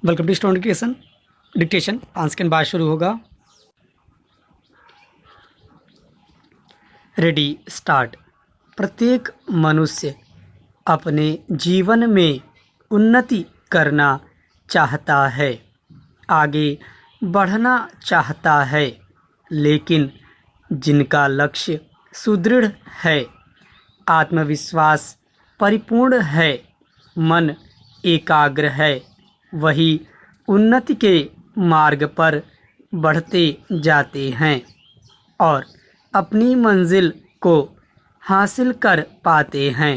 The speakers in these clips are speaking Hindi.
Welcome to student dictation 5 second बाद शुरू होगा। Ready start. प्रत्येक मनुष्य अपने जीवन में उन्नति करना चाहता है, आगे बढ़ना चाहता है, लेकिन जिनका लक्ष्य सुदृढ़ है, आत्मविश्वास परिपूर्ण है, मन एकाग्र है, वही उन्नति के मार्ग पर बढ़ते जाते हैं और अपनी मंजिल को हासिल कर पाते हैं।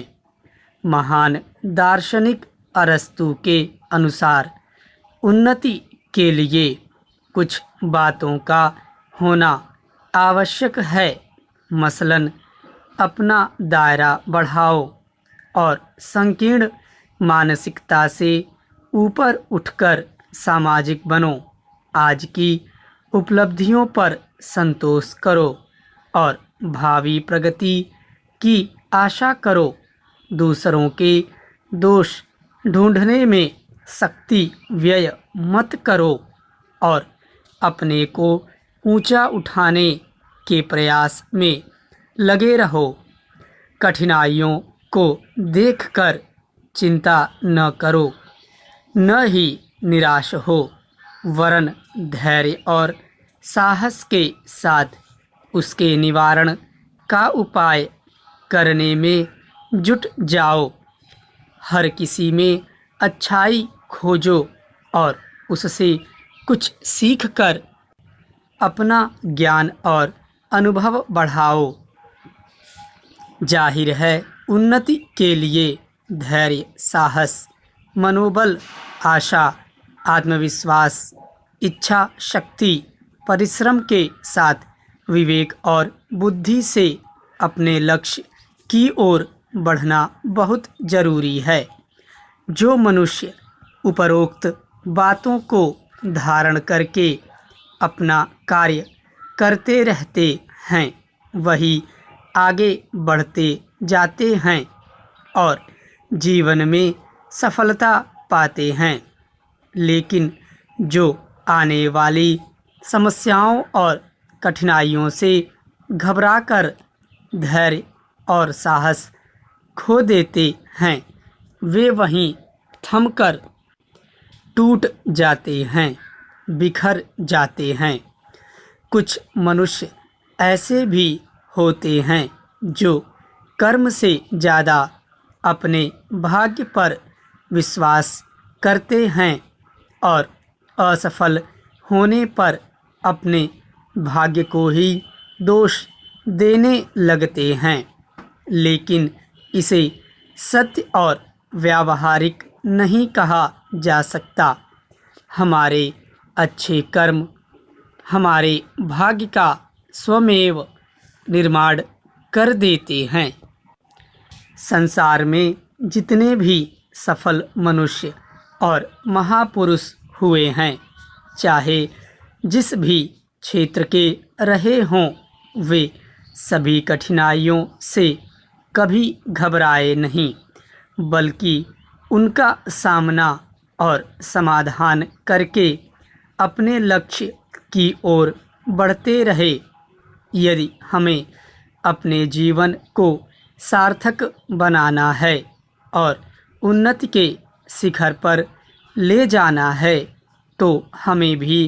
महान दार्शनिक अरस्तू के अनुसार उन्नति के लिए कुछ बातों का होना आवश्यक है, मसलन अपना दायरा बढ़ाओ और संकीर्ण मानसिकता से ऊपर उठकर सामाजिक बनो। आज की उपलब्धियों पर संतोष करो और भावी प्रगति की आशा करो। दूसरों के दोष ढूंढने में शक्ति व्यय मत करो और अपने को ऊंचा उठाने के प्रयास में लगे रहो। कठिनाइयों को देखकर चिंता न करो, न ही निराश हो, वरन धैर्य और साहस के साथ उसके निवारण का उपाय करने में जुट जाओ। हर किसी में अच्छाई खोजो और उससे कुछ सीखकर अपना ज्ञान और अनुभव बढ़ाओ। जाहिर है, उन्नति के लिए धैर्य, साहस, मनोबल, आशा, आत्मविश्वास, इच्छा शक्ति, परिश्रम के साथ विवेक और बुद्धि से अपने लक्ष्य की ओर बढ़ना बहुत जरूरी है। जो मनुष्य उपरोक्त बातों को धारण करके अपना कार्य करते रहते हैं, वही आगे बढ़ते जाते हैं और जीवन में सफलता पाते हैं। लेकिन जो आने वाली समस्याओं और कठिनाइयों से घबराकर धैर्य और साहस खो देते हैं, वे वहीं थमकर टूट जाते हैं, बिखर जाते हैं। कुछ मनुष्य ऐसे भी होते हैं जो कर्म से ज़्यादा अपने भाग्य पर विश्वास करते हैं और असफल होने पर अपने भाग्य को ही दोष देने लगते हैं। लेकिन इसे सत्य और व्यावहारिक नहीं कहा जा सकता। हमारे अच्छे कर्म हमारे भाग्य का स्वमेव निर्माण कर देते हैं। संसार में जितने भी सफल मनुष्य और महापुरुष हुए हैं, चाहे जिस भी क्षेत्र के रहे हों, वे सभी कठिनाइयों से कभी घबराए नहीं, बल्कि उनका सामना और समाधान करके अपने लक्ष्य की ओर बढ़ते रहे। यदि हमें अपने जीवन को सार्थक बनाना है और उन्नति के शिखर पर ले जाना है, तो हमें भी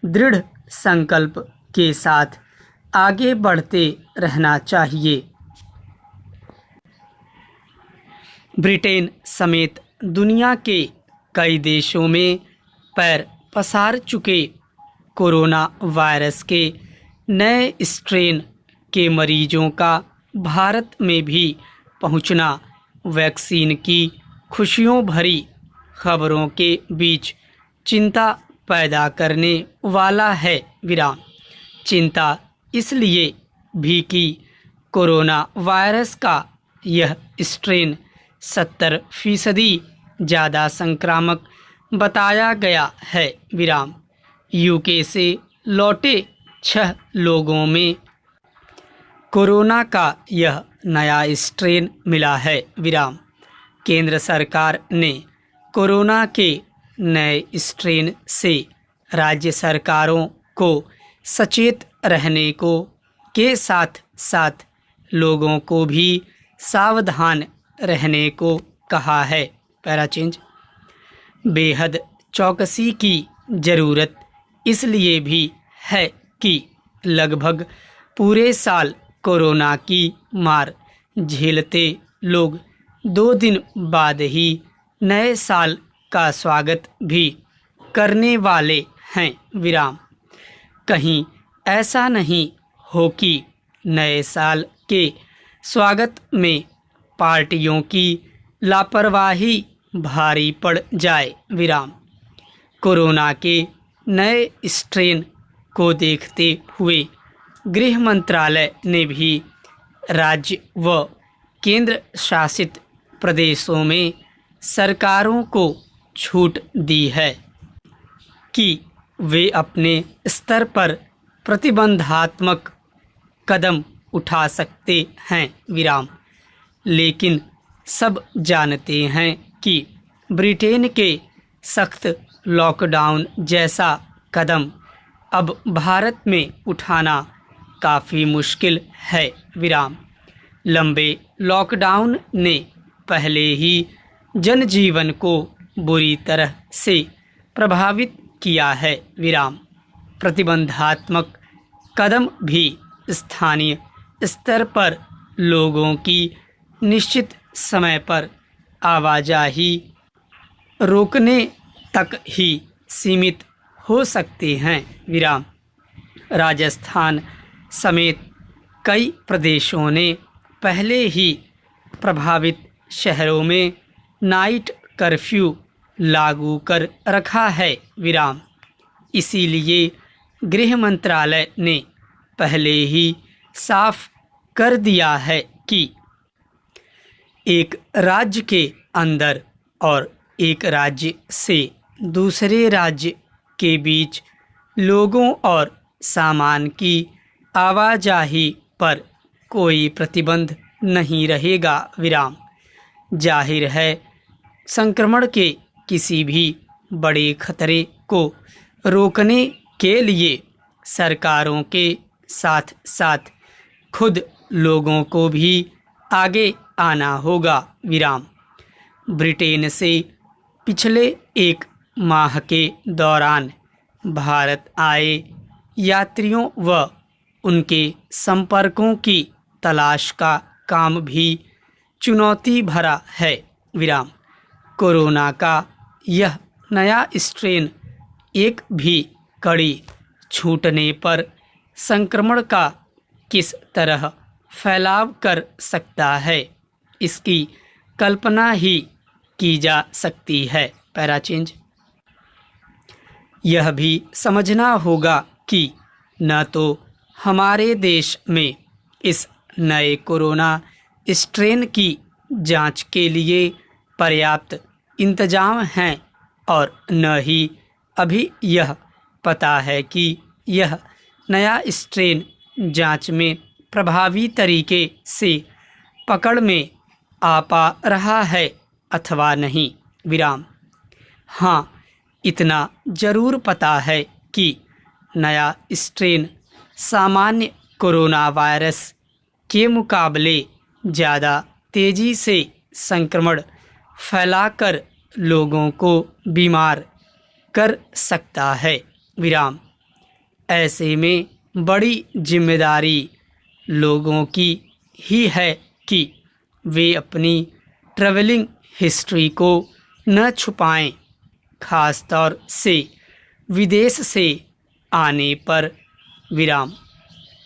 दृढ़ संकल्प के साथ आगे बढ़ते रहना चाहिए। ब्रिटेन समेत दुनिया के कई देशों में पैर पसार चुके कोरोना वायरस के नए स्ट्रेन के मरीजों का भारत में भी पहुंचना वैक्सीन की खुशियों भरी खबरों के बीच चिंता पैदा करने वाला है। विराम। चिंता इसलिए भी कि कोरोना वायरस का यह स्ट्रेन 70% ज़्यादा संक्रामक बताया गया है। विराम। यूके से लौटे 6 लोगों में कोरोना का यह नया स्ट्रेन मिला है। विराम। केंद्र सरकार ने कोरोना के नए स्ट्रेन से राज्य सरकारों को सचेत रहने को के साथ साथ लोगों को भी सावधान रहने को कहा है। Para change. बेहद चौकसी की ज़रूरत इसलिए भी है कि लगभग पूरे साल कोरोना की मार झेलते लोग 2 दिन बाद ही नए साल का स्वागत भी करने वाले हैं। विराम। कहीं ऐसा नहीं हो कि नए साल के स्वागत में पार्टियों की लापरवाही भारी पड़ जाए। विराम। कोरोना के नए स्ट्रेन को देखते हुए गृह मंत्रालय ने भी राज्य व केंद्र शासित प्रदेशों में सरकारों को छूट दी है कि वे अपने स्तर पर प्रतिबंधात्मक कदम उठा सकते हैं। विराम। लेकिन सब जानते हैं कि ब्रिटेन के सख्त लॉकडाउन जैसा कदम अब भारत में उठाना काफ़ी मुश्किल है। विराम। लंबे लॉकडाउन ने पहले ही जनजीवन को बुरी तरह से प्रभावित किया है। विराम। प्रतिबंधात्मक कदम भी स्थानीय स्तर पर लोगों की निश्चित समय पर आवाजाही रोकने तक ही सीमित हो सकते हैं। विराम। राजस्थान समेत कई प्रदेशों ने पहले ही प्रभावित शहरों में नाइट कर्फ्यू लागू कर रखा है। विराम। इसीलिए गृह मंत्रालय ने पहले ही साफ कर दिया है कि एक राज्य के अंदर और एक राज्य से दूसरे राज्य के बीच लोगों और सामान की आवाजाही पर कोई प्रतिबंध नहीं रहेगा। विराम। जाहिर है संक्रमण के किसी भी बड़े खतरे को रोकने के लिए सरकारों के साथ साथ खुद लोगों को भी आगे आना होगा। विराम। ब्रिटेन से पिछले 1 माह के दौरान भारत आए यात्रियों व उनके संपर्कों की तलाश का काम भी चुनौती भरा है। विराम। कोरोना का यह नया स्ट्रेन एक भी कड़ी छूटने पर संक्रमण का किस तरह फैलाव कर सकता है, इसकी कल्पना ही की जा सकती है। Para change. यह भी समझना होगा कि न तो हमारे देश में इस नए कोरोना स्ट्रेन की जांच के लिए पर्याप्त इंतजाम हैं और न ही अभी यह पता है कि यह नया स्ट्रेन जांच में प्रभावी तरीके से पकड़ में आ पा रहा है अथवा नहीं। विराम। हाँ, इतना ज़रूर पता है कि नया स्ट्रेन सामान्य कोरोना वायरस के मुकाबले ज़्यादा तेज़ी से संक्रमण फैलाकर लोगों को बीमार कर सकता है। विराम। ऐसे में बड़ी जिम्मेदारी लोगों की ही है कि वे अपनी ट्रैवलिंग हिस्ट्री को न छुपाएं, खास तौर से विदेश से आने पर। विराम।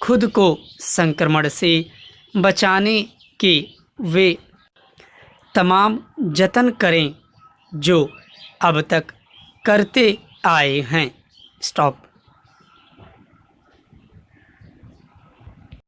खुद को संक्रमण से बचाने के वे तमाम जतन करें जो अब तक करते आए हैं। स्टॉप।